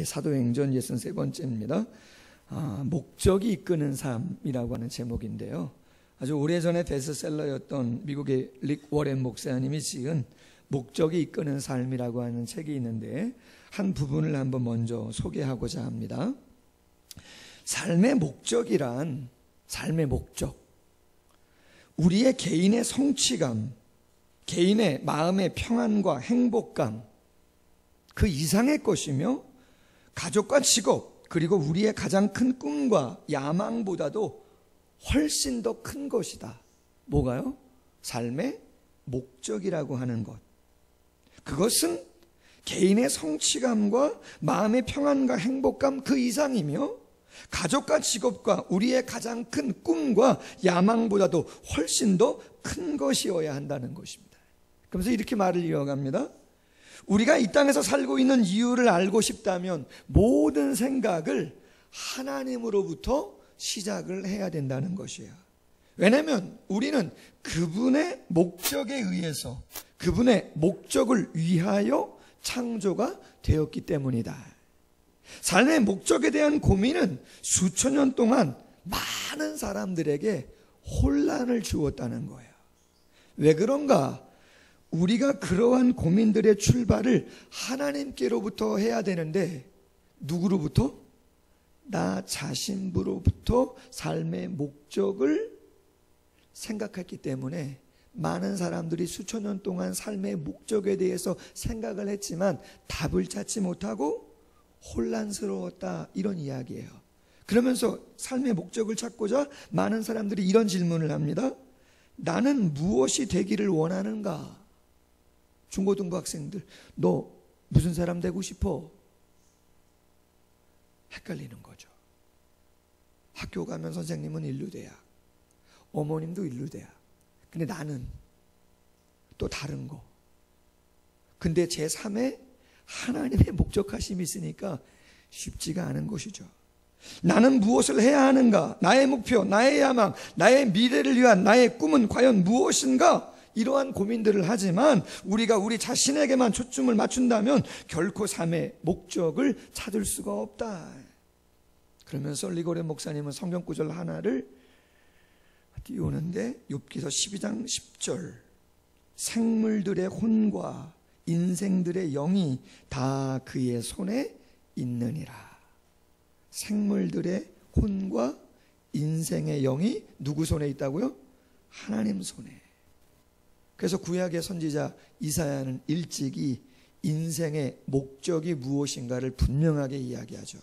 사도행전 63번째입니다. 목적이 이끄는 삶이라고 하는 제목인데요. 아주 오래전에 베스트셀러였던 미국의 릭 워렌 목사님이 지은 목적이 이끄는 삶이라고 하는 책이 있는데 한 부분을 한번 먼저 소개하고자 합니다. 삶의 목적이란, 삶의 목적, 우리의 개인의 성취감, 개인의 마음의 평안과 행복감, 그 이상의 것이며 가족과 직업, 그리고 우리의 가장 큰 꿈과 야망보다도 훨씬 더 큰 것이다. 뭐가요? 삶의 목적이라고 하는 것. 그것은 개인의 성취감과 마음의 평안과 행복감 그 이상이며 가족과 직업과 우리의 가장 큰 꿈과 야망보다도 훨씬 더 큰 것이어야 한다는 것입니다. 그러면서 이렇게 말을 이어갑니다. 우리가 이 땅에서 살고 있는 이유를 알고 싶다면 모든 생각을 하나님으로부터 시작을 해야 된다는 것이에요. 왜냐하면 우리는 그분의 목적에 의해서, 그분의 목적을 위하여 창조가 되었기 때문이다. 삶의 목적에 대한 고민은 수천 년 동안 많은 사람들에게 혼란을 주었다는 거예요. 왜 그런가? 우리가 그러한 고민들의 출발을 하나님께로부터 해야 되는데 누구로부터? 나 자신으로부터 삶의 목적을 생각했기 때문에 많은 사람들이 수천 년 동안 삶의 목적에 대해서 생각을 했지만 답을 찾지 못하고 혼란스러웠다, 이런 이야기예요. 그러면서 삶의 목적을 찾고자 많은 사람들이 이런 질문을 합니다. 나는 무엇이 되기를 원하는가? 중고등부 학생들, 너 무슨 사람 되고 싶어? 헷갈리는 거죠. 학교 가면 선생님은 인류대학, 어머님도 인류대학. 근데 나는 또 다른 거. 근데 제3의 하나님의 목적하심이 있으니까 쉽지가 않은 것이죠. 나는 무엇을 해야 하는가? 나의 목표, 나의 야망, 나의 미래를 위한 나의 꿈은 과연 무엇인가? 이러한 고민들을 하지만 우리가 우리 자신에게만 초점을 맞춘다면 결코 삶의 목적을 찾을 수가 없다. 그러면서 리고렌 목사님은 성경 구절 하나를 띄우는데 욥기서 12장 10절, 생물들의 혼과 인생들의 영이 다 그의 손에 있느니라. 생물들의 혼과 인생의 영이 누구 손에 있다고요? 하나님 손에. 그래서 구약의 선지자 이사야는 일찍이 인생의 목적이 무엇인가를 분명하게 이야기하죠.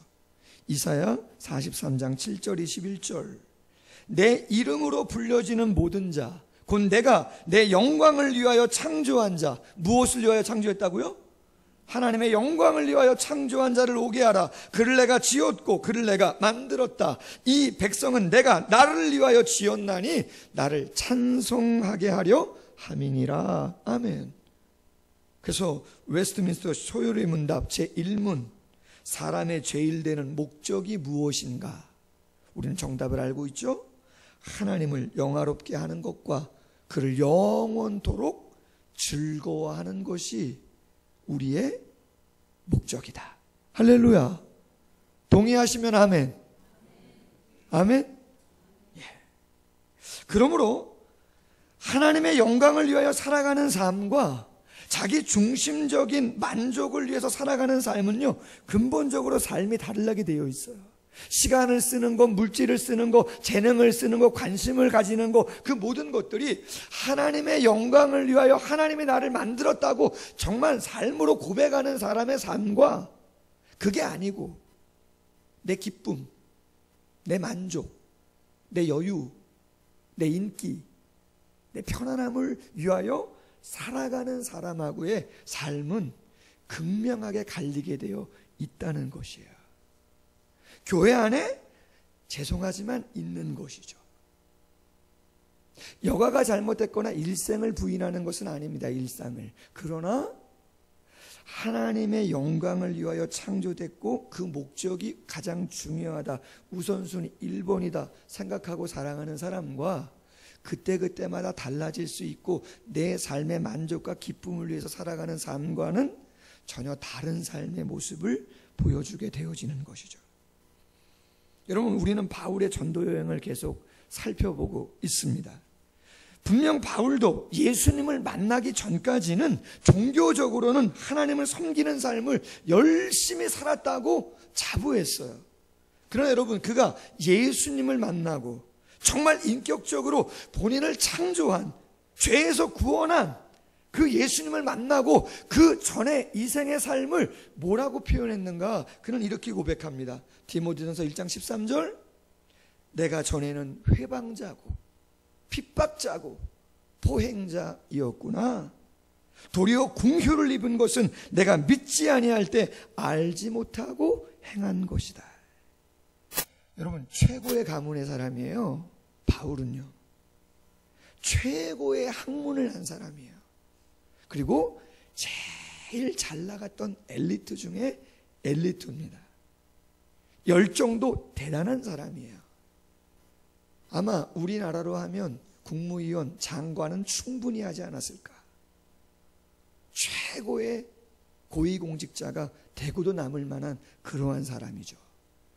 이사야 43장 7절 21절, 내 이름으로 불려지는 모든 자, 곧 내가 내 영광을 위하여 창조한 자. 무엇을 위하여 창조했다고요? 하나님의 영광을 위하여 창조한 자를 오게 하라. 그를 내가 지었고 그를 내가 만들었다. 이 백성은 내가 나를 위하여 지었나니 나를 찬송하게 하려 함이니라. 아멘. 그래서 웨스트민스터 소요리 문답 제1문, 사람의 제일 되는 목적이 무엇인가? 우리는 정답을 알고 있죠? 하나님을 영화롭게 하는 것과 그를 영원토록 즐거워하는 것이 우리의 목적이다. 할렐루야. 동의하시면 아멘. 아멘. 예. 그러므로 하나님의 영광을 위하여 살아가는 삶과 자기 중심적인 만족을 위해서 살아가는 삶은요, 근본적으로 삶이 다르게 되어 있어요. 시간을 쓰는 것, 물질을 쓰는 것, 재능을 쓰는 것, 관심을 가지는 것, 그 모든 것들이 하나님의 영광을 위하여 하나님이 나를 만들었다고 정말 삶으로 고백하는 사람의 삶과 그게 아니고 내 기쁨, 내 만족, 내 여유, 내 인기, 내 편안함을 위하여 살아가는 사람하고의 삶은 극명하게 갈리게 되어 있다는 것이에요. 교회 안에 죄송하지만 있는 것이죠. 여가가 잘못됐거나 일생을 부인하는 것은 아닙니다. 일상을. 그러나 하나님의 영광을 위하여 창조됐고 그 목적이 가장 중요하다, 우선순위 1번이다 생각하고 살아가는 사람과 그때그때마다 달라질 수 있고 내 삶의 만족과 기쁨을 위해서 살아가는 삶과는 전혀 다른 삶의 모습을 보여주게 되어지는 것이죠. 여러분, 우리는 바울의 전도 여행을 계속 살펴보고 있습니다. 분명 바울도 예수님을 만나기 전까지는 종교적으로는 하나님을 섬기는 삶을 열심히 살았다고 자부했어요. 그러나 여러분, 그가 예수님을 만나고 정말 인격적으로 본인을 창조한, 죄에서 구원한 그 예수님을 만나고 그 전에 이생의 삶을 뭐라고 표현했는가? 그는 이렇게 고백합니다. 디모데전서 1장 13절, 내가 전에는 회방자고 핍박자고 포행자이었구나. 도리어 궁휼을 입은 것은 내가 믿지 아니할 때 알지 못하고 행한 것이다. 여러분, 최고의 가문의 사람이에요. 바울은요, 최고의 학문을 한 사람이에요. 그리고 제일 잘 나갔던 엘리트 중에 엘리트입니다. 열정도 대단한 사람이에요. 아마 우리나라로 하면 국무위원, 장관은 충분히 하지 않았을까. 최고의 고위공직자가 되고도 남을 만한 그러한 사람이죠.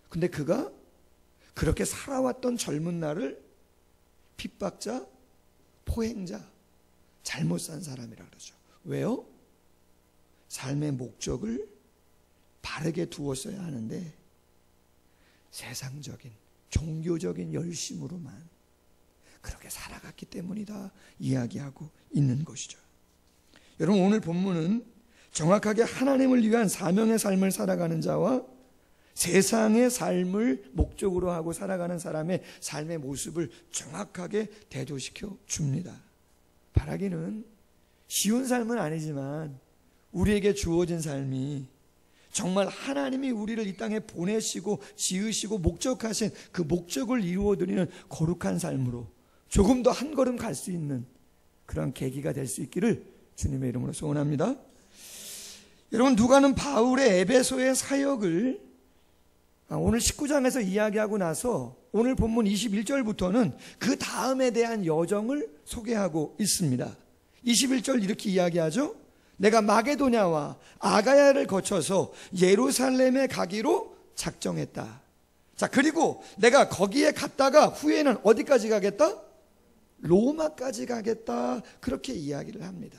근데 그가 그렇게 살아왔던 젊은 날을 핍박자, 포행자, 잘못 산 사람이라 그러죠. 왜요? 삶의 목적을 바르게 두었어야 하는데 세상적인, 종교적인 열심으로만 그렇게 살아갔기 때문이다 이야기하고 있는 것이죠. 여러분, 오늘 본문은 정확하게 하나님을 위한 사명의 삶을 살아가는 자와 세상의 삶을 목적으로 하고 살아가는 사람의 삶의 모습을 정확하게 대조시켜 줍니다. 바라기는 쉬운 삶은 아니지만 우리에게 주어진 삶이 정말 하나님이 우리를 이 땅에 보내시고 지으시고 목적하신 그 목적을 이루어드리는 거룩한 삶으로 조금 더 한 걸음 갈 수 있는 그런 계기가 될 수 있기를 주님의 이름으로 소원합니다. 여러분, 누가는 바울의 에베소의 사역을 오늘 19장에서 이야기하고 나서 오늘 본문 21절부터는 그 다음에 대한 여정을 소개하고 있습니다. 21절 이렇게 이야기하죠. 내가 마게도냐와 아가야를 거쳐서 예루살렘에 가기로 작정했다. 자, 그리고 내가 거기에 갔다가 후에는 어디까지 가겠다? 로마까지 가겠다. 그렇게 이야기를 합니다.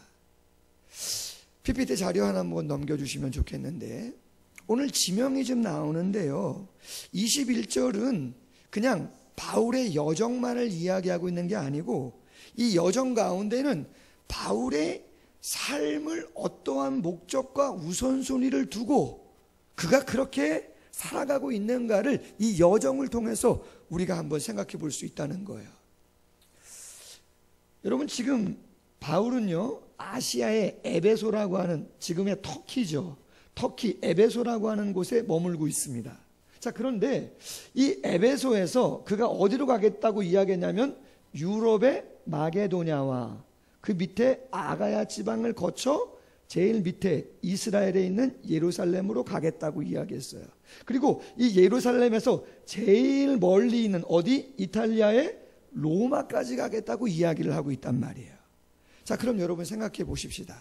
PPT 자료 하나 한번 넘겨주시면 좋겠는데, 오늘 지명이 좀 나오는데요, 21절은 그냥 바울의 여정만을 이야기하고 있는 게 아니고 이 여정 가운데는 바울의 삶을 어떠한 목적과 우선순위를 두고 그가 그렇게 살아가고 있는가를 이 여정을 통해서 우리가 한번 생각해 볼 수 있다는 거예요. 여러분, 지금 바울은요, 아시아의 에베소라고 하는, 지금의 터키죠, 터키 에베소라고 하는 곳에 머물고 있습니다. 자, 그런데 이 에베소에서 그가 어디로 가겠다고 이야기했냐면 유럽의 마게도냐와 그 밑에 아가야 지방을 거쳐 제일 밑에 이스라엘에 있는 예루살렘으로 가겠다고 이야기했어요. 그리고 이 예루살렘에서 제일 멀리 있는 어디? 이탈리아의 로마까지 가겠다고 이야기를 하고 있단 말이에요. 자, 그럼 여러분 생각해 보십시다.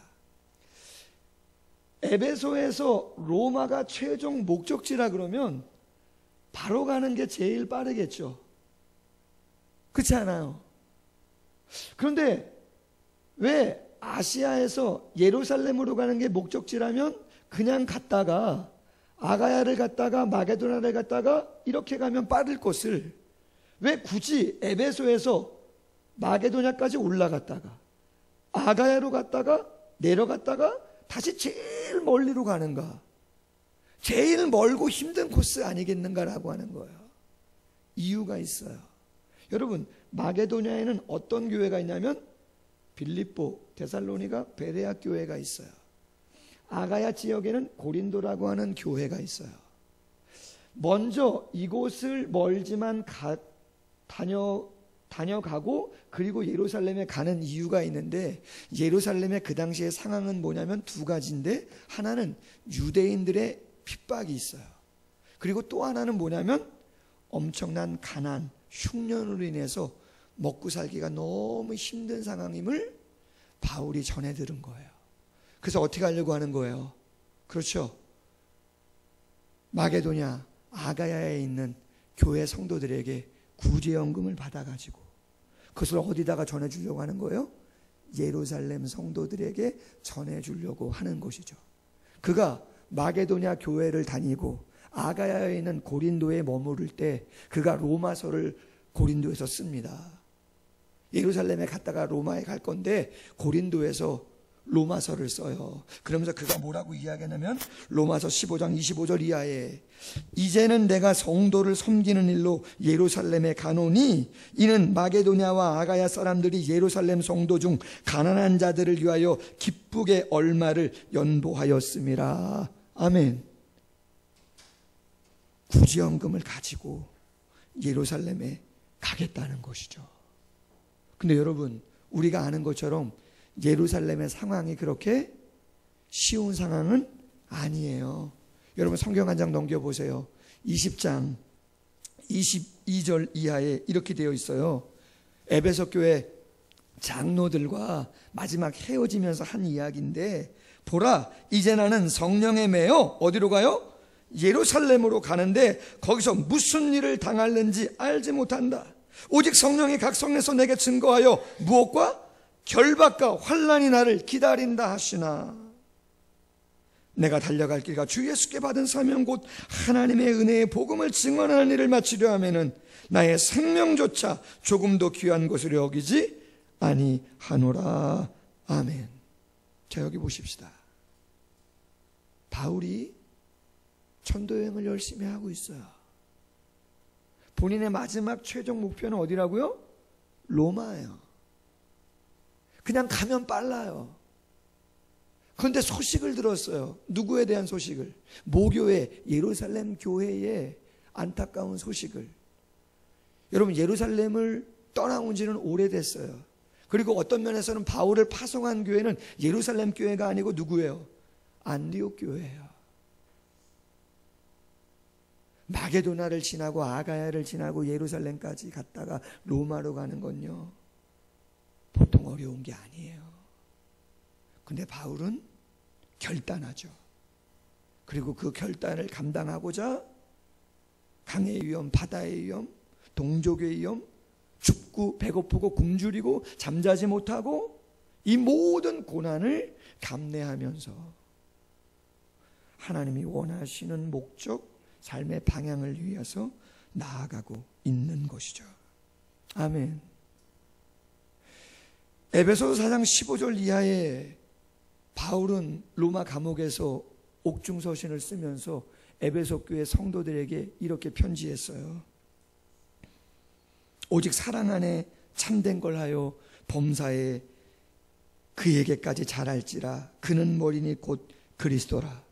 에베소에서 로마가 최종 목적지라 그러면 바로 가는 게 제일 빠르겠죠. 그렇지 않아요? 그런데 왜 아시아에서 예루살렘으로 가는 게 목적지라면 그냥 갔다가 아가야를 갔다가 마게도나를 갔다가 이렇게 가면 빠를 곳을 왜 굳이 에베소에서 마게도냐까지 올라갔다가 아가야로 갔다가 내려갔다가 다시 제일 멀리로 가는가? 제일 멀고 힘든 코스 아니겠는가라고 하는 거예요. 이유가 있어요. 여러분, 마게도냐에는 어떤 교회가 있냐면 빌립보, 데살로니가, 베레아 교회가 있어요. 아가야 지역에는 고린도라고 하는 교회가 있어요. 먼저 이곳을 멀지만 다녀가고 그리고 예루살렘에 가는 이유가 있는데, 예루살렘의 그 당시의 상황은 뭐냐면 두 가지인데, 하나는 유대인들의 핍박이 있어요. 그리고 또 하나는 뭐냐면 엄청난 가난, 흉년으로 인해서 먹고 살기가 너무 힘든 상황임을 바울이 전해 들은 거예요. 그래서 어떻게 하려고 하는 거예요? 그렇죠. 마게도냐 아가야에 있는 교회 성도들에게 구제연금을 받아가지고 그것을 어디다가 전해주려고 하는 거예요? 예루살렘 성도들에게 전해주려고 하는 것이죠. 그가 마게도냐 교회를 다니고 아가야에 있는 고린도에 머무를 때 그가 로마서를 고린도에서 씁니다. 예루살렘에 갔다가 로마에 갈 건데 고린도에서 로마서를 써요. 그러면서 그가 뭐라고 이야기하냐면 로마서 15장 25절 이하에 이제는 내가 성도를 섬기는 일로 예루살렘에 가노니 이는 마게도냐와 아가야 사람들이 예루살렘 성도 중 가난한 자들을 위하여 기쁘게 얼마를 연보하였음이라. 아멘. 구제연금을 가지고 예루살렘에 가겠다는 것이죠. 근데 여러분, 우리가 아는 것처럼 예루살렘의 상황이 그렇게 쉬운 상황은 아니에요. 여러분 성경 한 장 넘겨보세요. 20장 22절 이하에 이렇게 되어 있어요. 에베소 교회 장로들과 마지막 헤어지면서 한 이야기인데, 보라 이제 나는 성령에 매여 어디로 가요? 예루살렘으로 가는데 거기서 무슨 일을 당할는지 알지 못한다. 오직 성령이 각 성에서 내게 증거하여 무엇과 결박과 환난이 나를 기다린다 하시나. 내가 달려갈 길과 주 예수께 받은 사명 곧 하나님의 은혜의 복음을 증언하는 일을 마치려 하면은 나의 생명조차 조금도 귀한 것으로 여기지 아니하노라. 아멘. 자, 여기 보십시다. 바울이 전도여행을 열심히 하고 있어요. 본인의 마지막 최종 목표는 어디라고요? 로마예요. 그냥 가면 빨라요. 그런데 소식을 들었어요. 누구에 대한 소식을? 모교회, 예루살렘 교회의 안타까운 소식을. 여러분, 예루살렘을 떠나온 지는 오래됐어요. 그리고 어떤 면에서는 바울을 파송한 교회는 예루살렘 교회가 아니고 누구예요? 안디옥 교회예요. 마게도나를 지나고 아가야를 지나고 예루살렘까지 갔다가 로마로 가는 건요, 보통 어려운 게 아니에요. 근데 바울은 결단하죠. 그리고 그 결단을 감당하고자 강의 위험, 바다의 위험, 동족의 위험, 춥고 배고프고 굶주리고 잠자지 못하고 이 모든 고난을 감내하면서 하나님이 원하시는 목적, 삶의 방향을 위해서 나아가고 있는 것이죠. 아멘. 에베소서 4장 15절 이하에 바울은 로마 감옥에서 옥중서신을 쓰면서 에베소 교회 성도들에게 이렇게 편지했어요. 오직 사랑 안에 참된 걸 하여 범사에 그에게까지 자랄지라. 그는 머리니 곧 그리스도라.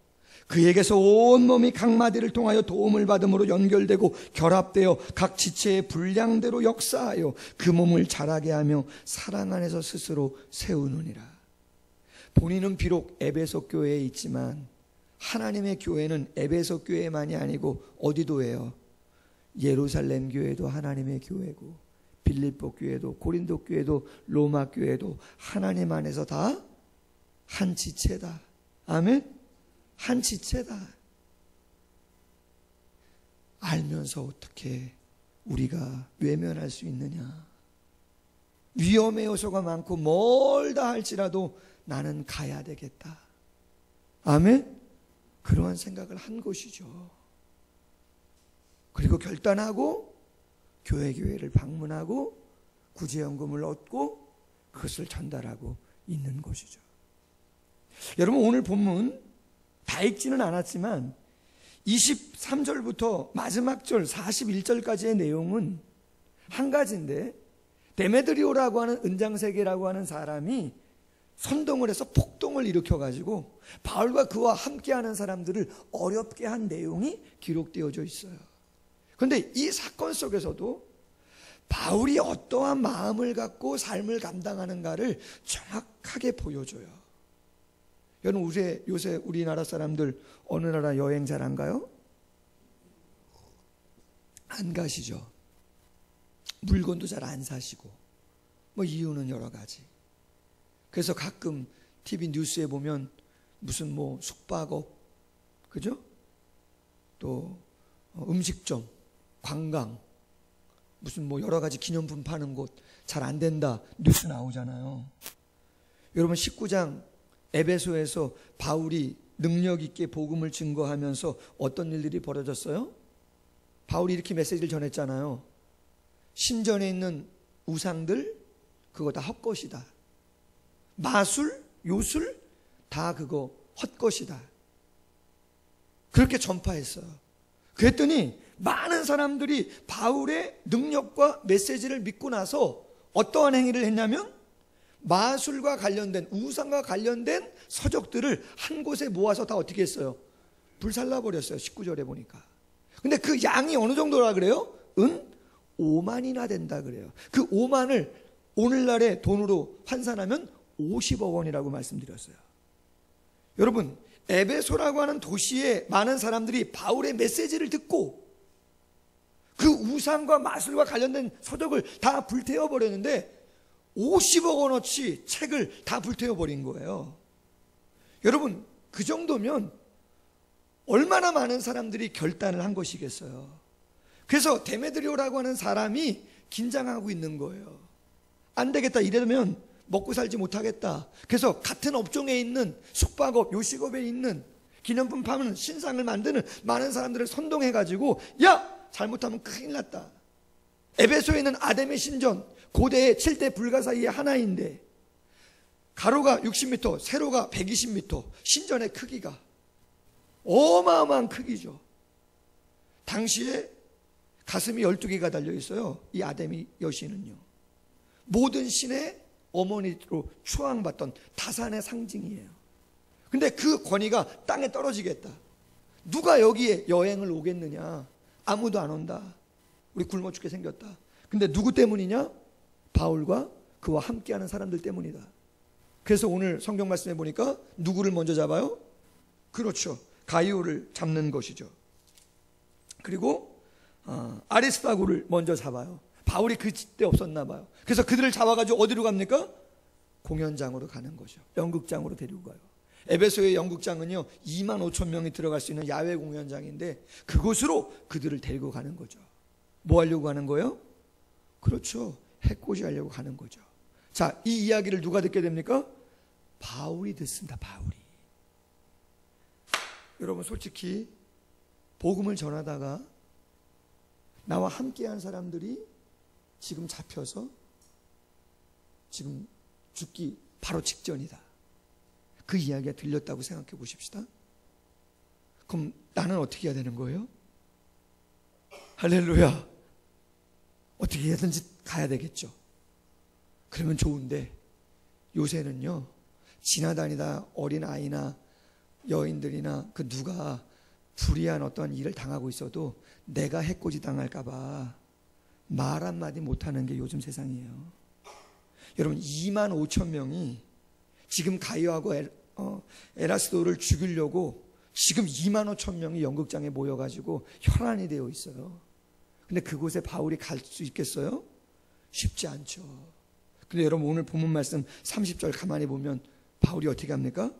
그에게서 온 몸이 각 마디를 통하여 도움을 받음으로 연결되고 결합되어 각 지체의 분량대로 역사하여 그 몸을 자라게 하며 사랑 안에서 스스로 세우느니라. 본인은 비록 에베소 교회에 있지만 하나님의 교회는 에베소 교회만이 아니고 어디도 해요? 예루살렘 교회도 하나님의 교회고, 빌립보 교회도, 고린도 교회도, 로마 교회도 하나님 안에서 다 한 지체다. 아멘. 한 지체다. 알면서 어떻게 우리가 외면할 수 있느냐? 위험의 요소가 많고 멀다 할지라도 나는 가야 되겠다. 아멘? 그러한 생각을 한 것이죠. 그리고 결단하고 교회를 방문하고 구제연금을 얻고 그것을 전달하고 있는 것이죠. 여러분, 오늘 본문 다 읽지는 않았지만 23절부터 마지막 절 41절까지의 내용은 한 가지인데, 데메드리오라고 하는 은장세계라고 하는 사람이 선동을 해서 폭동을 일으켜가지고 바울과 그와 함께하는 사람들을 어렵게 한 내용이 기록되어져 있어요. 그런데 이 사건 속에서도 바울이 어떠한 마음을 갖고 삶을 감당하는가를 정확하게 보여줘요. 여러분, 요새 우리나라 사람들 어느 나라 여행 잘 안 가요? 안 가시죠. 물건도 잘 안 사시고, 뭐 이유는 여러 가지. 그래서 가끔 TV 뉴스에 보면 무슨 뭐 숙박업, 그죠? 또 음식점, 관광, 무슨 뭐 여러 가지 기념품 파는 곳 잘 안 된다 뉴스 나오잖아요. 여러분 19장 에베소에서 바울이 능력 있게 복음을 증거하면서 어떤 일들이 벌어졌어요? 바울이 이렇게 메시지를 전했잖아요. 신전에 있는 우상들 그거 다 헛것이다. 마술, 요술 다 그거 헛것이다. 그렇게 전파했어요. 그랬더니 많은 사람들이 바울의 능력과 메시지를 믿고 나서 어떠한 행위를 했냐면 마술과 관련된 우상과 관련된 서적들을 한 곳에 모아서 다 어떻게 했어요? 불살라버렸어요. 19절에 보니까. 근데 그 양이 어느 정도라 그래요? 은 5만이나 된다 그래요. 그 5만을 오늘날의 돈으로 환산하면 50억 원이라고 말씀드렸어요. 여러분 에베소라고 하는 도시에 많은 사람들이 바울의 메시지를 듣고 그 우상과 마술과 관련된 서적을 다 불태워버렸는데 50억 원어치 책을 다 불태워버린 거예요. 여러분 그 정도면 얼마나 많은 사람들이 결단을 한 것이겠어요. 그래서 데메드리오라고 하는 사람이 긴장하고 있는 거예요. 안 되겠다, 이러면 먹고 살지 못하겠다. 그래서 같은 업종에 있는 숙박업, 요식업에 있는 기념품 파는 신상을 만드는 많은 사람들을 선동해가지고 야! 잘못하면 큰일 났다. 에베소에 있는 아데미 신전, 고대의 7대 불가 사이의 하나인데 가로가 60m, 세로가 120m, 신전의 크기가 어마어마한 크기죠. 당시에 가슴이 12개가 달려있어요. 이 아데미 여신은요. 모든 신의 어머니로 추앙받던 다산의 상징이에요. 근데 그 권위가 땅에 떨어지겠다. 누가 여기에 여행을 오겠느냐. 아무도 안 온다. 우리 굶어 죽게 생겼다. 근데 누구 때문이냐? 바울과 그와 함께하는 사람들 때문이다. 그래서 오늘 성경 말씀에 보니까 누구를 먼저 잡아요? 그렇죠. 가이오를 잡는 것이죠. 그리고 아리스타고를 먼저 잡아요. 바울이 그때 없었나 봐요. 그래서 그들을 잡아가지고 어디로 갑니까? 공연장으로 가는 거죠. 연극장으로 데리고 가요. 에베소의 연극장은요 2만 5천 명이 들어갈 수 있는 야외 공연장인데 그곳으로 그들을 데리고 가는 거죠. 뭐 하려고 가는 거예요? 그렇죠. 해코지 하려고 가는 거죠. 자, 이 이야기를 누가 듣게 됩니까? 바울이 듣습니다. 바울이. 여러분 솔직히 복음을 전하다가 나와 함께한 사람들이 지금 잡혀서 지금 죽기 바로 직전이다. 그 이야기가 들렸다고 생각해 보십시다. 그럼 나는 어떻게 해야 되는 거예요? 할렐루야. 어떻게 해야든지 가야 되겠죠. 그러면 좋은데 요새는요 지나다니다 어린아이나 여인들이나 그 누가 불의한 어떤 일을 당하고 있어도 내가 해코지 당할까봐 말 한마디 못하는 게 요즘 세상이에요. 여러분 2만 5천 명이 지금 가이오하고 에라스도를 죽이려고 지금 2만 5천 명이 연극장에 모여가지고 혈안이 되어 있어요. 근데 그곳에 바울이 갈 수 있겠어요? 쉽지 않죠. 근데 여러분 오늘 본문 말씀 30절 가만히 보면 바울이 어떻게 합니까?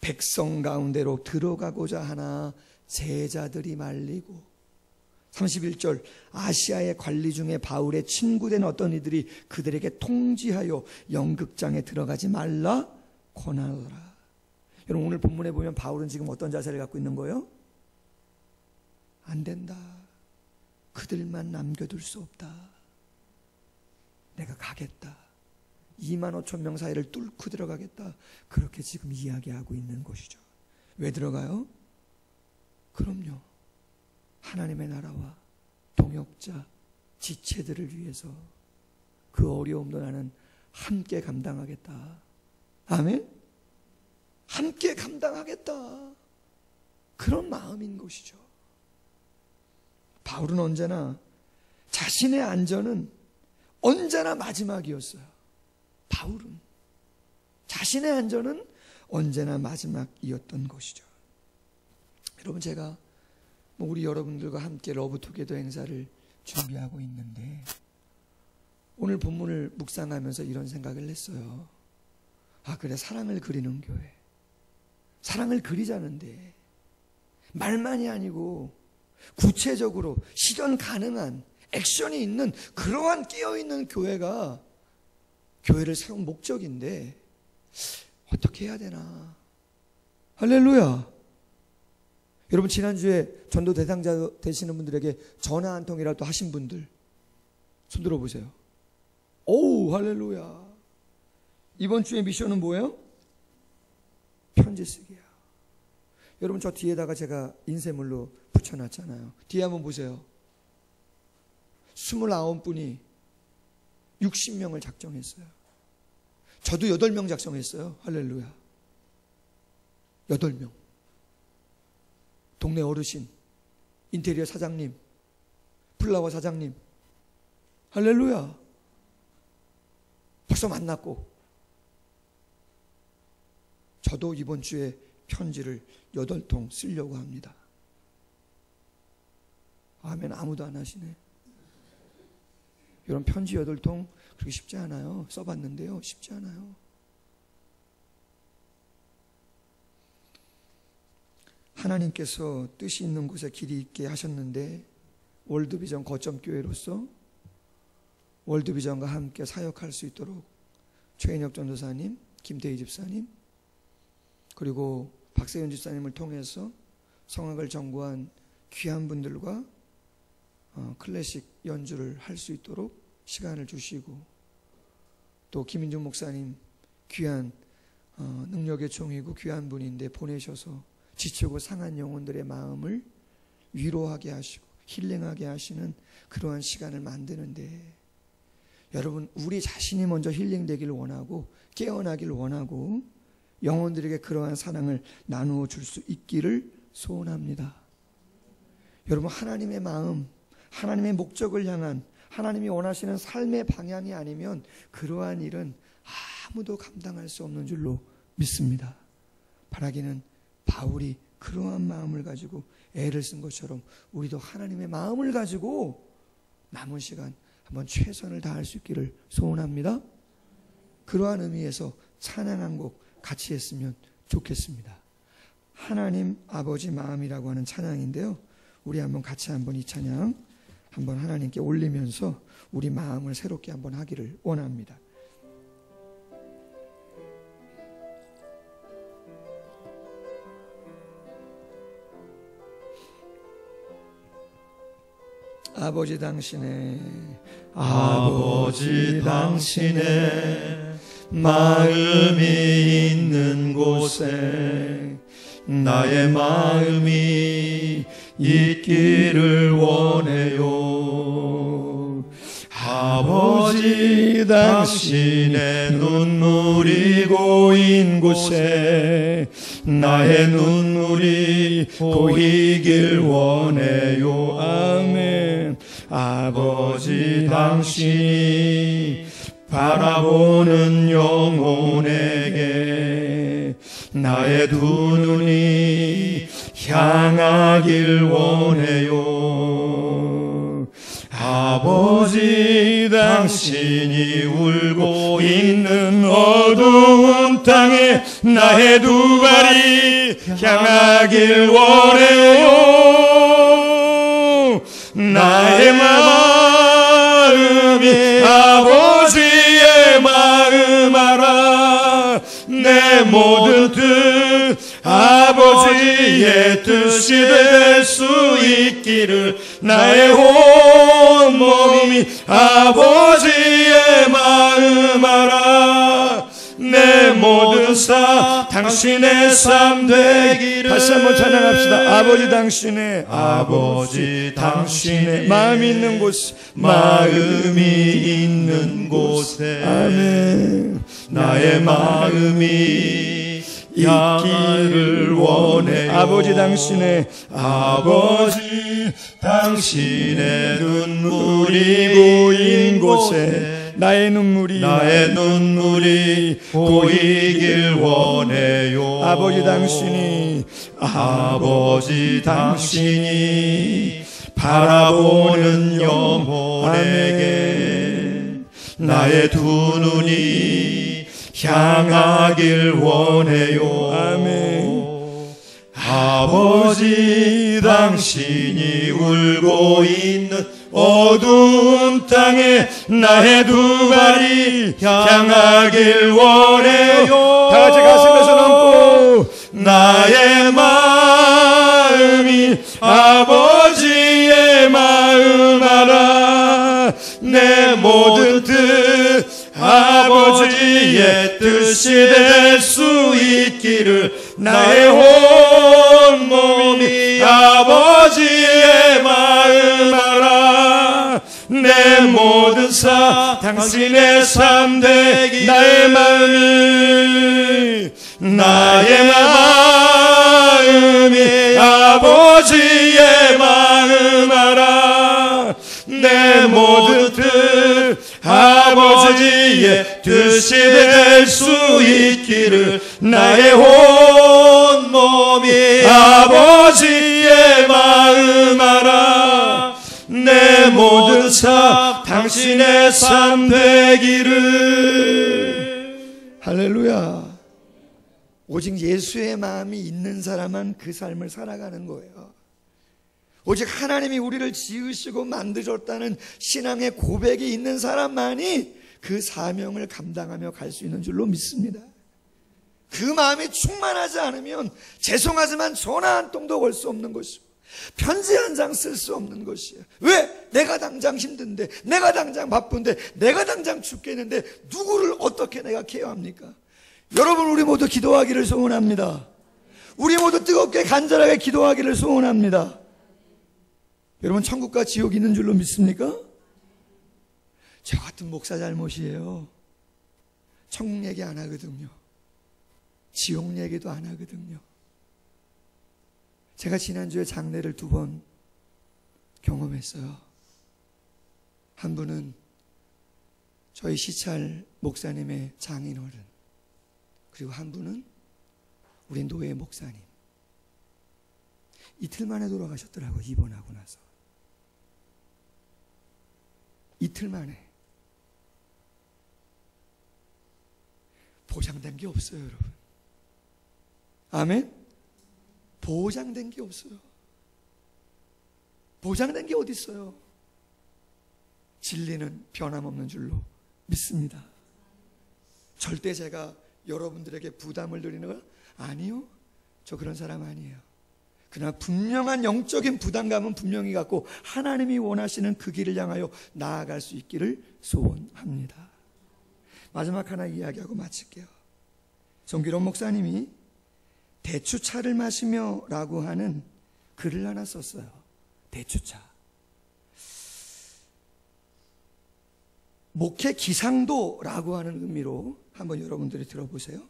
백성 가운데로 들어가고자 하나 제자들이 말리고 31절 아시아의 관리 중에 바울의 친구된 어떤 이들이 그들에게 통지하여 연극장에 들어가지 말라 권하더라. 여러분 오늘 본문에 보면 바울은 지금 어떤 자세를 갖고 있는 거예요? 안 된다. 그들만 남겨둘 수 없다. 내가 가겠다. 2만 5천 명 사이를 뚫고 들어가겠다. 그렇게 지금 이야기하고 있는 것이죠. 왜 들어가요? 그럼요. 하나님의 나라와 동역자, 지체들을 위해서 그 어려움도 나는 함께 감당하겠다. 아멘? 함께 감당하겠다. 그런 마음인 것이죠. 바울은 언제나 자신의 안전은 언제나 마지막이었어요. 바울은 자신의 안전은 언제나 마지막이었던 것이죠. 여러분 제가 우리 여러분들과 함께 러브투게더 행사를 준비하고 있는데 오늘 본문을 묵상하면서 이런 생각을 했어요. 아 그래 사랑을 그리는 교회 사랑을 그리자는데 말만이 아니고 구체적으로 실현 가능한 액션이 있는 그러한 깨어있는 교회가 교회를 세운 목적인데 어떻게 해야 되나. 할렐루야. 여러분 지난주에 전도 대상자 되시는 분들에게 전화 한 통이라도 하신 분들 손 들어보세요. 오우 할렐루야. 이번 주의 미션은 뭐예요? 편지 쓰기야. 여러분 저 뒤에다가 제가 인쇄물로 붙여놨잖아요. 뒤에 한번 보세요. 29분이 60명을 작정했어요. 저도 8명 작성했어요. 할렐루야. 8명. 동네 어르신, 인테리어 사장님, 플라워 사장님. 할렐루야. 벌써 만났고 저도 이번 주에 편지를 8통 쓰려고 합니다. 아멘. 아무도 안 하시네. 여러분 편지 8통 그렇게 쉽지 않아요. 써봤는데요. 쉽지 않아요. 하나님께서 뜻이 있는 곳에 길이 있게 하셨는데 월드비전 거점교회로서 월드비전과 함께 사역할 수 있도록 최인혁 전도사님, 김태희 집사님, 그리고 박세윤 집사님을 통해서 성악을 전공한 귀한 분들과 클래식 연주를 할 수 있도록 시간을 주시고, 또 김인중 목사님 귀한 능력의 종이고 귀한 분인데 보내셔서 지치고 상한 영혼들의 마음을 위로하게 하시고 힐링하게 하시는 그러한 시간을 만드는데, 여러분 우리 자신이 먼저 힐링되기를 원하고 깨어나기를 원하고 영혼들에게 그러한 사랑을 나누어 줄 수 있기를 소원합니다. 여러분 하나님의 마음, 하나님의 목적을 향한 하나님이 원하시는 삶의 방향이 아니면 그러한 일은 아무도 감당할 수 없는 줄로 믿습니다. 바라기는 바울이 그러한 마음을 가지고 애를 쓴 것처럼 우리도 하나님의 마음을 가지고 남은 시간 한번 최선을 다할 수 있기를 소원합니다. 그러한 의미에서 찬양 한 곡 같이 했으면 좋겠습니다. 하나님 아버지 마음이라고 하는 찬양인데요. 우리 한번 같이 한번 이 찬양 한번 하나님께 올리면서 우리 마음을 새롭게 한번 하기를 원합니다. 아버지 당신의 마음이 있는 곳에 나의 마음이 있기를 원해요. 아버지 당신의 눈물이 고인 곳에 나의 눈물이 고이길 원해요. 아멘. 아버지 당신이 바라보는 영혼에게 나의 두 눈이 향하길 원해요. 아버지 당신이 울고 있는 어두운 땅에 나의 두 발이 향하길 원해요. 나의 마음이 아버지의 마음 알아. 내 모든 뜻 아버지의 뜻이 될 수 있기를 나의 온 몸이 아버지의 마음 알아. 내 모든 삶 당신의 삶 되기를. 다시 한번 찬양합시다. 아버지 당신의 마음이 있는 곳, 마음이 있는 곳에 아멘. 나의 마음이 있기를 원해요. 아버지 당신의 눈물이 고인 곳에 나의 눈물이 고이길 원해요. 아버지 당신이 바라보는 영혼에게 나의 두 눈이 향하길 원해요. 아멘. 아버지 당신이 울고 있는 어두운 땅에 나의 두 발이 향하길 원해요. 다 같이 가슴에서 넘고 나의 마음이 아버지의 마음 알아. 내 모든 뜻 아버지의 뜻이 될 수 있기를 나의 온 몸이 아버지의 마음 알아. 내 모든 삶 당신의 삶 되기 나의 마음이 아버지의 마음 알아. 내 모든 뜻 아버지의 뜻이 될 수 있기를 나의 온 몸이 아버지의 마음 알아. 내 모든 삶 당신의 삶 되기를. 할렐루야. 오직 예수의 마음이 있는 사람은 그 삶을 살아가는 거예요. 오직 하나님이 우리를 지으시고 만드셨다는 신앙의 고백이 있는 사람만이 그 사명을 감당하며 갈 수 있는 줄로 믿습니다. 그 마음이 충만하지 않으면 죄송하지만 전화 한 통도 걸 수 없는 것이고 편지 한 장 쓸 수 없는 것이에요. 왜? 내가 당장 힘든데, 내가 당장 바쁜데, 내가 당장 죽겠는데 누구를 어떻게 내가 케어합니까? 여러분, 우리 모두 기도하기를 소원합니다. 우리 모두 뜨겁게 간절하게 기도하기를 소원합니다. 여러분, 천국과 지옥이 있는 줄로 믿습니까? 저 같은 목사 잘못이에요. 천국 얘기 안 하거든요. 지옥 얘기도 안 하거든요. 제가 지난주에 장례를 2번 경험했어요. 한 분은 저희 시찰 목사님의 장인어른, 그리고 한 분은 우리 노예 목사님. 이틀 만에 돌아가셨더라고요. 입원하고 나서 이틀 만에. 보장된 게 없어요, 여러분. 아멘? 보장된 게 없어요. 보장된 게 어디 있어요? 진리는 변함없는 줄로 믿습니다. 절대 제가 여러분들에게 부담을 드리는 거 아니요. 저 그런 사람 아니에요. 그러나 분명한 영적인 부담감은 분명히 갖고 하나님이 원하시는 그 길을 향하여 나아갈 수 있기를 소원합니다. 마지막 하나 이야기하고 마칠게요. 정기론 목사님이 대추차를 마시며 라고 하는 글을 하나 썼어요. 대추차. 목회 기상도라고 하는 의미로 한번 여러분들이 들어보세요.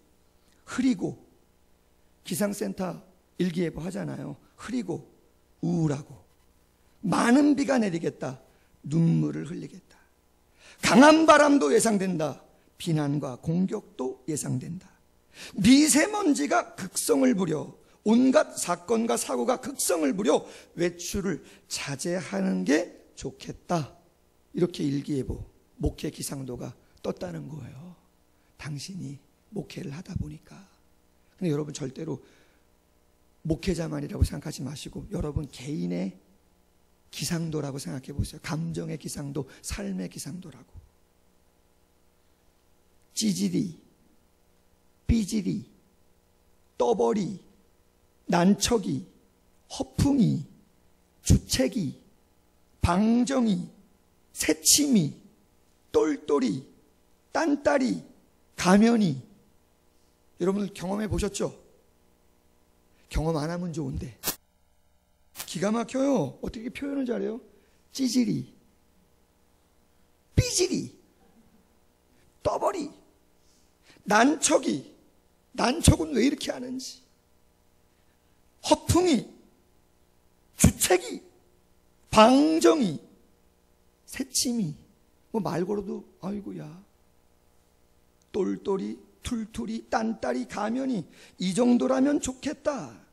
흐리고, 기상센터 일기예보 하잖아요. 흐리고 우울하고, 많은 비가 내리겠다. 눈물을 흘리겠다. 강한 바람도 예상된다. 비난과 공격도 예상된다. 미세먼지가 극성을 부려, 온갖 사건과 사고가 극성을 부려 외출을 자제하는 게 좋겠다. 이렇게 일기예보, 목회 기상도가 떴다는 거예요. 당신이 목회를 하다 보니까. 근데 여러분, 절대로 목회자만이라고 생각하지 마시고 여러분 개인의 기상도라고 생각해 보세요. 감정의 기상도, 삶의 기상도라고. 찌질이, 삐질이, 떠벌이, 난척이, 허풍이, 주책이, 방정이, 새침이, 똘똘이, 딴따리, 가면이. 여러분들 경험해 보셨죠? 경험 안 하면 좋은데 기가 막혀요. 어떻게 표현을 잘해요? 찌질이, 삐질이, 떠벌이, 난척이, 난척은 왜 이렇게 하는지, 허풍이, 주책이, 방정이, 새침이, 뭐 말 걸어도 아이고야, 똘똘이, 툴툴이, 딴따리, 가면이, 이 정도라면 좋겠다.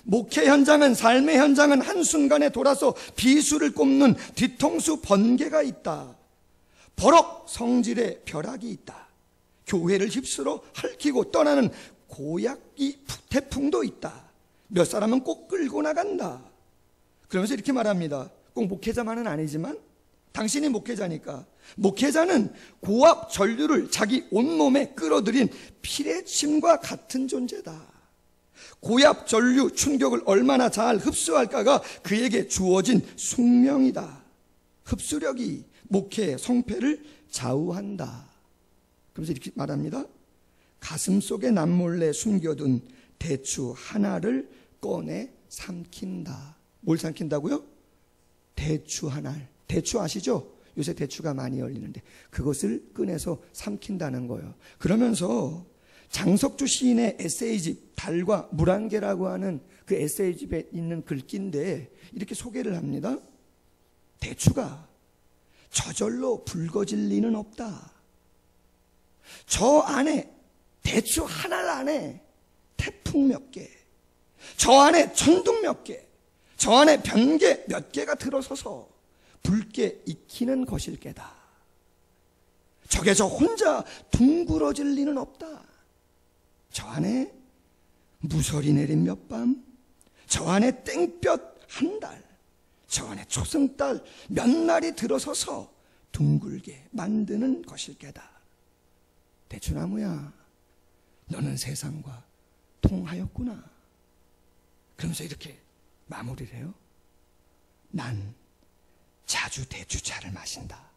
목회 현장은, 삶의 현장은 한순간에 돌아서 비수를 꼽는 뒤통수 번개가 있다. 버럭 성질의 벼락이 있다. 교회를 휩쓸어 핥히고 떠나는 고약이 태풍도 있다. 몇 사람은 꼭 끌고 나간다. 그러면서 이렇게 말합니다. 꼭 목회자만은 아니지만 당신이 목회자니까 목회자는 고압 전류를 자기 온몸에 끌어들인 피레침과 같은 존재다. 고압 전류 충격을 얼마나 잘 흡수할까가 그에게 주어진 숙명이다. 흡수력이 목회의 성패를 좌우한다. 그러면서 이렇게 말합니다. 가슴속에 남몰래 숨겨둔 대추 하나를 꺼내 삼킨다. 뭘 삼킨다고요? 대추 하나를. 대추 아시죠? 요새 대추가 많이 열리는데 그것을 꺼내서 삼킨다는 거예요. 그러면서 장석주 시인의 에세이집 달과 물안개라고 하는 그 에세이집에 있는 글귀인데 이렇게 소개를 합니다. 대추가 저절로 붉어질 리는 없다. 저 안에 대추 하나 안에 태풍 몇 개, 저 안에 천둥 몇 개, 저 안에 변개 몇 개가 들어서서 붉게 익히는 것일 게다. 저게 저 혼자 둥그러질 리는 없다. 저 안에 무설이 내린 몇 밤, 저 안에 땡볕 한 달, 저 안에 초승달 몇 날이 들어서서 둥글게 만드는 것일 게다. 대추나무야, 너는 세상과 통하였구나. 그러면서 이렇게 마무리를 해요. 난 자주 대추차를 마신다.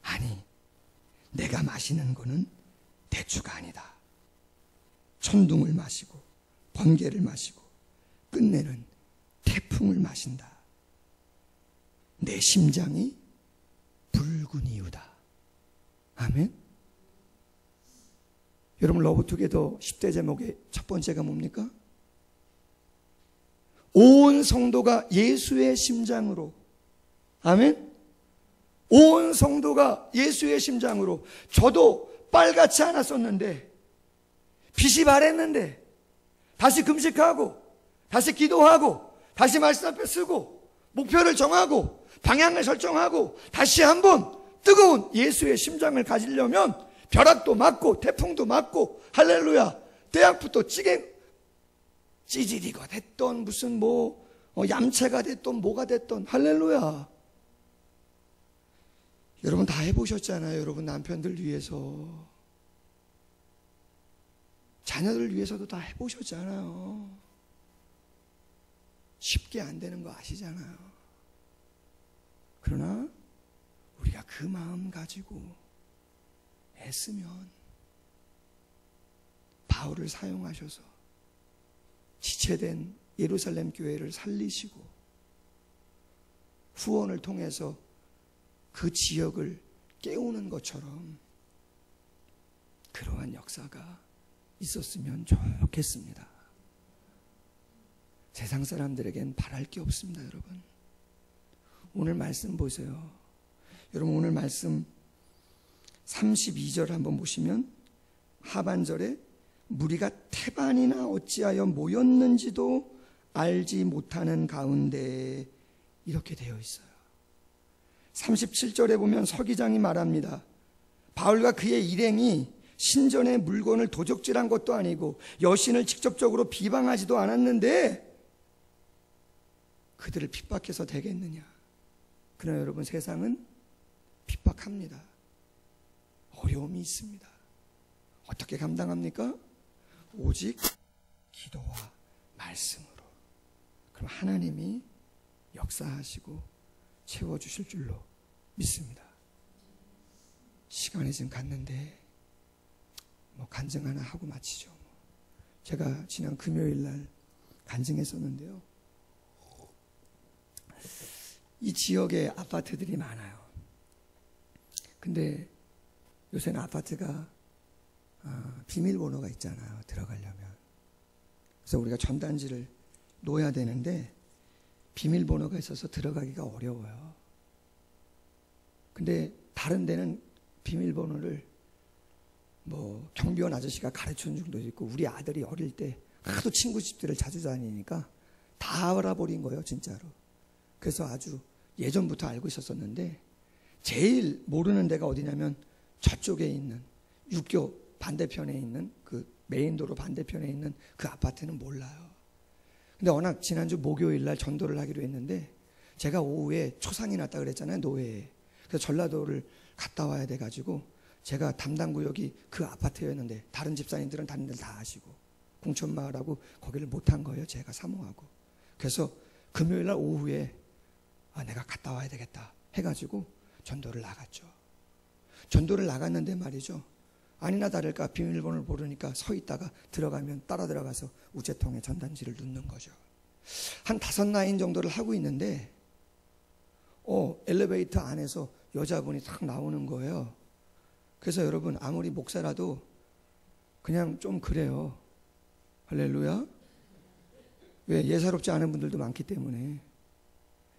아니, 내가 마시는 거는 대추가 아니다. 천둥을 마시고 번개를 마시고 끝내는 태풍을 마신다. 내 심장이 붉은 이유다. 아멘. 여러분, 러브투게더 10대 제목의 첫 번째가 뭡니까? 온 성도가 예수의 심장으로. 아멘. 온 성도가 예수의 심장으로. 저도 빨갛지 않았었는데, 빛이 바랬는데 다시 금식하고 다시 기도하고 다시 말씀 앞에 쓰고 목표를 정하고 방향을 설정하고 다시 한번 뜨거운 예수의 심장을 가지려면 벼락도 맞고 태풍도 맞고 할렐루야 대학부터 찌질이가 됐던 무슨 얌체가 됐던 뭐가 됐던 할렐루야. 여러분 다 해보셨잖아요. 여러분 남편들 위해서, 자녀들 위해서도 다 해보셨잖아요. 쉽게 안 되는 거 아시잖아요. 그러나 우리가 그 마음 가지고 애쓰면 바울을 사용하셔서 지체된 예루살렘 교회를 살리시고 후원을 통해서 그 지역을 깨우는 것처럼 그러한 역사가 있었으면 좋겠습니다. 세상 사람들에겐 바랄 게 없습니다. 여러분, 오늘 말씀 보세요. 여러분, 오늘 말씀 32절 한번 보시면 하반절에 무리가 태반이나 어찌하여 모였는지도 알지 못하는 가운데 이렇게 되어 있어요. 37절에 보면 서기장이 말합니다. 바울과 그의 일행이 신전의 물건을 도적질한 것도 아니고 여신을 직접적으로 비방하지도 않았는데 그들을 핍박해서 되겠느냐. 그러나 여러분, 세상은 핍박합니다. 어려움이 있습니다. 어떻게 감당합니까? 오직 기도와 말씀으로. 그럼 하나님이 역사하시고 채워주실 줄로 믿습니다. 시간이 지금 갔는데 간증 하나 하고 마치죠. 제가 지난 금요일 날 간증했었는데요. 이 지역에 아파트들이 많아요. 근데 요새는 아파트가 비밀번호가 있잖아요. 들어가려면. 그래서 우리가 전단지를 놓아야 되는데 비밀번호가 있어서 들어가기가 어려워요. 근데 다른 데는 비밀번호를 경비원 아저씨가 가르쳐준 적도 있고, 우리 아들이 어릴 때 하도 친구 집들을 자주 다니니까 다 알아버린 거예요, 진짜로. 그래서 아주 예전부터 알고 있었었는데, 제일 모르는 데가 어디냐면 저쪽에 있는 육교 반대편에 있는 그 메인도로 반대편에 있는 그 아파트는 몰라요. 근데 워낙 지난주 목요일 날 전도를 하기로 했는데 제가 오후에 초상이 났다 그랬잖아요, 노회에. 그래서 전라도를 갔다 와야 돼가지고 제가 담당 구역이 그 아파트였는데 다른 집사님들은 다른 데를 다 하시고 궁천마을하고 거기를 못한 거예요, 제가 사모하고. 그래서 금요일 날 오후에 내가 갔다 와야 되겠다 해가지고 전도를 나갔죠. 전도를 나갔는데 말이죠, 아니나 다를까 비밀번호를 모르니까 서 있다가 들어가면 따라 들어가서 우체통에 전단지를 넣는 거죠. 한 5라인 정도를 하고 있는데 엘리베이터 안에서 여자분이 탁 나오는 거예요. 그래서 여러분, 아무리 목사라도 그냥 좀 그래요. 할렐루야. 왜? 예사롭지 않은 분들도 많기 때문에.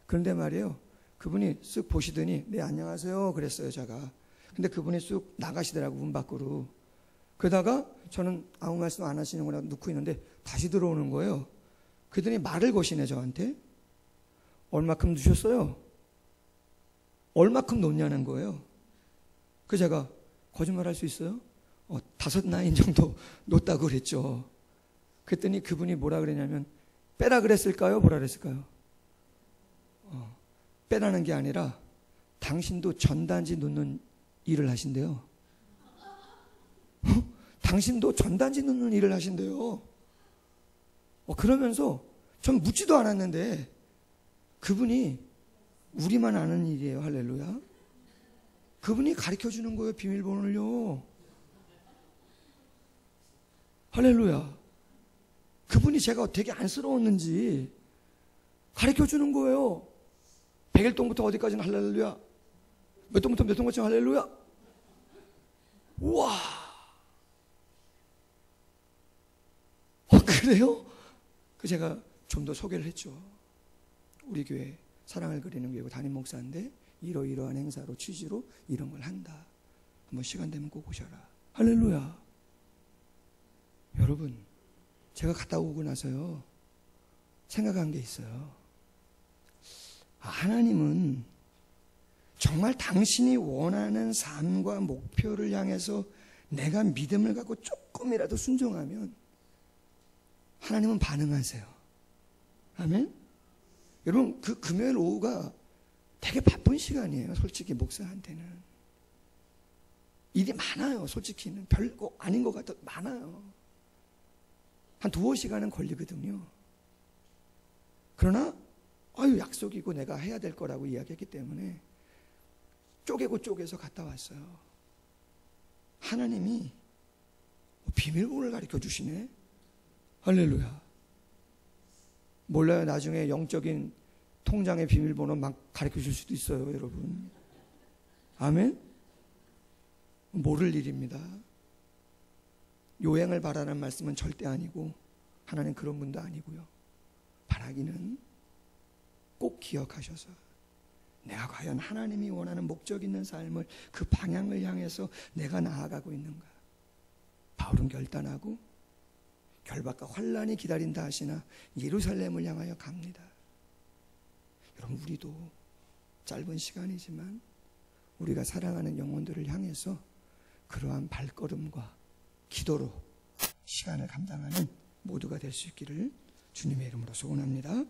그런데 말이에요, 그분이 쓱 보시더니 네 안녕하세요 그랬어요, 제가. 근데 그분이 쑥 나가시더라고, 문 밖으로. 그러다가 저는 아무 말씀 안 하시는구나 놓고 있는데 다시 들어오는 거예요. 그러더니 말을 거시네, 저한테. 얼마큼 주셨어요? 얼마큼 놓냐는 거예요. 그래서 제가 거짓말 할 수 있어요? 5라인 정도 놓았다고 그랬죠. 그랬더니 그분이 뭐라 그랬냐면, 빼라 그랬을까요? 뭐라 그랬을까요? 빼라는 게 아니라 당신도 전단지 놓는 일을 하신대요. 당신도 전단지 놓는 일을 하신대요. 그러면서 전 묻지도 않았는데 그분이 우리만 아는 일이에요. 할렐루야. 그분이 가르쳐주는 거예요, 비밀번호를요. 할렐루야. 그분이 제가 되게 안쓰러웠는지 가르쳐주는 거예요. 101동부터 어디까지는 할렐루야, 몇 동부터 몇 동까지 할렐루야. 우와. 그래요? 그 제가 좀 더 소개를 했죠. 우리 교회 사랑을 그리는 교회고 담임 목사인데 이러이러한 행사로 취지로 이런 걸 한다. 한번 시간 되면 꼭 오셔라. 할렐루야. 여러분, 제가 갔다 오고 나서요, 생각한 게 있어요. 하나님은 정말 당신이 원하는 삶과 목표를 향해서 내가 믿음을 갖고 조금이라도 순종하면 하나님은 반응하세요. 아멘? 여러분, 그 금요일 오후가 되게 바쁜 시간이에요, 솔직히 목사한테는. 일이 많아요, 솔직히는. 별거 아닌 것 같아도 많아요. 한 2-5시간은 걸리거든요. 그러나 약속이고 내가 해야 될 거라고 이야기했기 때문에 쪼개서 갔다 왔어요. 하나님이 비밀번호를 가르쳐 주시네. 할렐루야. 몰라요, 나중에 영적인 통장의 비밀번호 막 가르쳐 줄 수도 있어요, 여러분. 아멘? 모를 일입니다. 요행을 바라는 말씀은 절대 아니고 하나님 그런 분도 아니고요. 바라기는 꼭 기억하셔서 내가 과연 하나님이 원하는 목적 있는 삶을, 그 방향을 향해서 내가 나아가고 있는가. 바울은 결단하고 결박과 환란이 기다린다 하시나 예루살렘을 향하여 갑니다. 여러분, 우리도 짧은 시간이지만 우리가 사랑하는 영혼들을 향해서 그러한 발걸음과 기도로 시간을 감당하는 모두가 될 수 있기를 주님의 이름으로 소원합니다.